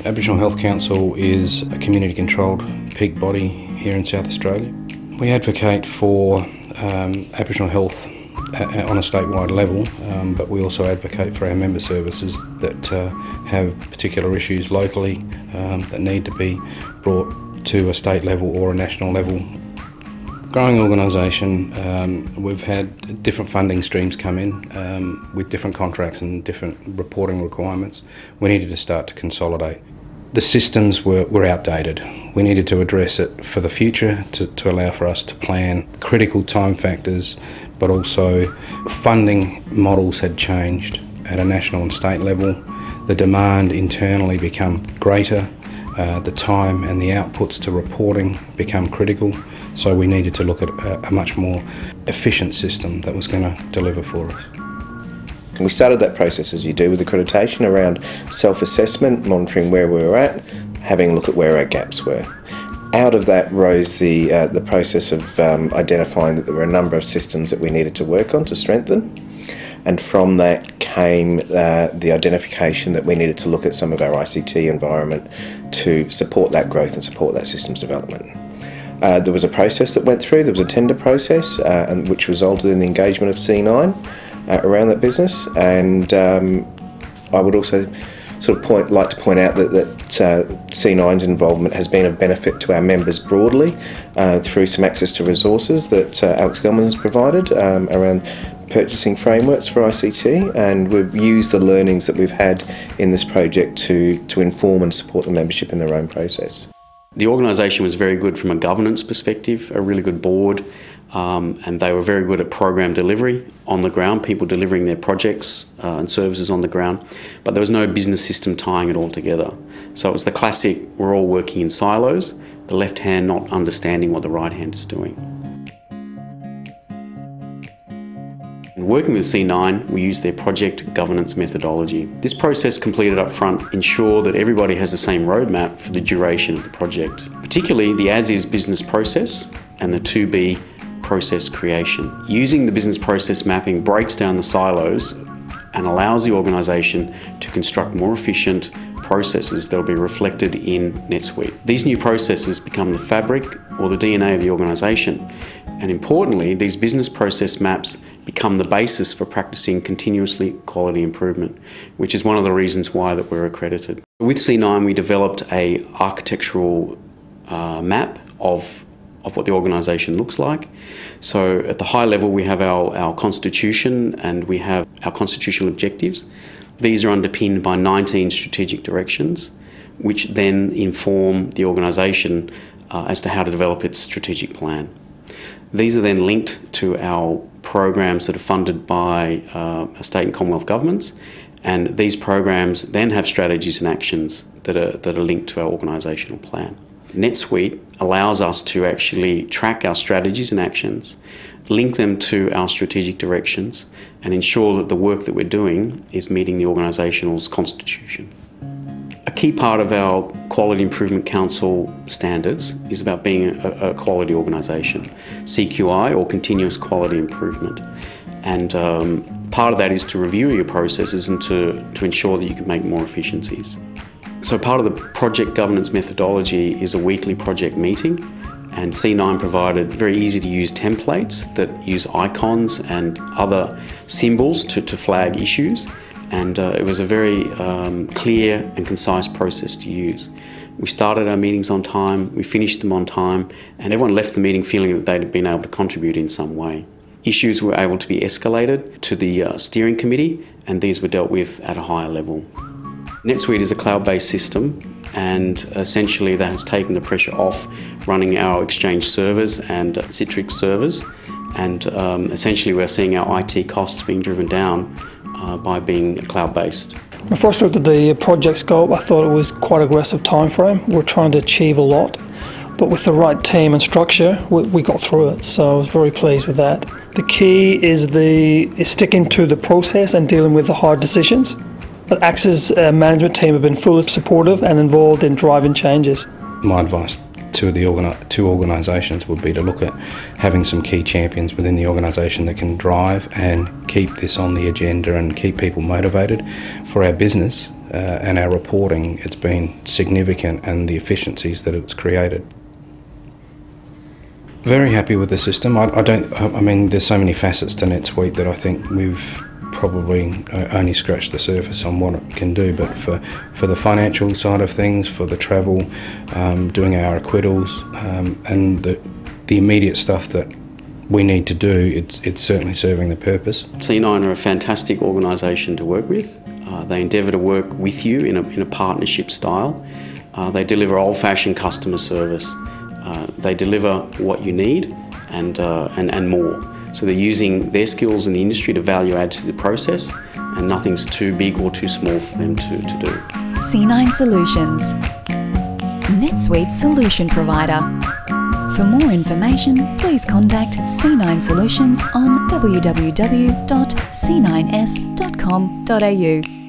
Aboriginal Health Council is a community-controlled peak body here in South Australia. We advocate for Aboriginal health on a statewide level, but we also advocate for our member services that have particular issues locally that need to be brought to a state level or a national level. Growing organisation, we've had different funding streams come in with different contracts and different reporting requirements. We needed to start to consolidate. The systems were outdated. We needed to address it for the future to allow for us to plan critical time factors, but also funding models had changed at a national and state level. The demand internally become greater. The time and the outputs to reporting become critical, so we needed to look at a much more efficient system that was going to deliver for us. We started that process, as you do with accreditation, around self-assessment, monitoring where we were at, having a look at where our gaps were. Out of that rose the process of identifying that there were a number of systems that we needed to work on to strengthen, and from that came the identification that we needed to look at some of our ICT environment to support that growth and support that systems development. There was a process that went through. There was a tender process which resulted in the engagement of C9 around that business, and I would also like to point out that C9's involvement has been of benefit to our members broadly through some access to resources that Alex Gellman has provided around purchasing frameworks for ICT, and we've used the learnings that we've had in this project to inform and support the membership in their own process. The organisation was very good from a governance perspective, a really good board, and they were very good at program delivery on the ground, people delivering their projects and services on the ground, but there was no business system tying it all together. So it was the classic, we're all working in silos, the left hand not understanding what the right hand is doing. Working with C9, we use their project governance methodology. This process completed up front ensures that everybody has the same roadmap for the duration of the project, particularly the as-is business process and the to-be process creation. Using the business process mapping breaks down the silos and allows the organisation to construct more efficient processes that will be reflected in NetSuite. These new processes become the fabric or the DNA of the organisation, and importantly, these business process maps become the basis for practicing continuously quality improvement, which is one of the reasons why that we're accredited. With C9, we developed an architectural map of what the organisation looks like. So at the high level, we have our constitution and we have our constitutional objectives. These are underpinned by 19 strategic directions, which then inform the organisation as to how to develop its strategic plan. These are then linked to our programs that are funded by state and Commonwealth governments, and these programs then have strategies and actions that are linked to our organisational plan. NetSuite allows us to actually track our strategies and actions, link them to our strategic directions, and ensure that the work that we're doing is meeting the organisational's constitution. A key part of our Quality Improvement Council standards is about being a quality organisation, CQI or Continuous Quality Improvement. And part of that is to review your processes and to ensure that you can make more efficiencies. So part of the project governance methodology is a weekly project meeting, and C9 provided very easy to use templates that use icons and other symbols to flag issues. And it was a very clear and concise process to use. We started our meetings on time, we finished them on time, and everyone left the meeting feeling that they'd been able to contribute in some way. Issues were able to be escalated to the steering committee, and these were dealt with at a higher level. NetSuite is a cloud-based system, and essentially that has taken the pressure off running our Exchange servers and Citrix servers, and essentially we're seeing our IT costs being driven down by being cloud-based. When I first looked at the project scope, I thought it was quite an aggressive time frame. We're trying to achieve a lot, but with the right team and structure, we got through it, so I was very pleased with that. The key is sticking to the process and dealing with the hard decisions. The AHCSA management team have been fully supportive and involved in driving changes. My advice to the two organisations would be to look at having some key champions within the organisation that can drive and keep this on the agenda and keep people motivated. For our business, and our reporting, it's been significant, and the efficiencies that it's created. Very happy with the system. I mean, there's so many facets to NetSuite that I think we've probably only scratched the surface on what it can do, but for the financial side of things, for the travel, doing our acquittals, and the immediate stuff that we need to do, it's certainly serving the purpose. C9 are a fantastic organisation to work with. They endeavour to work with you in a partnership style. They deliver old-fashioned customer service. They deliver what you need and more. So they're using their skills in the industry to value add to the process, and nothing's too big or too small for them to do. C9 Solutions, NetSuite solution provider. For more information, please contact C9 Solutions on www.c9s.com.au.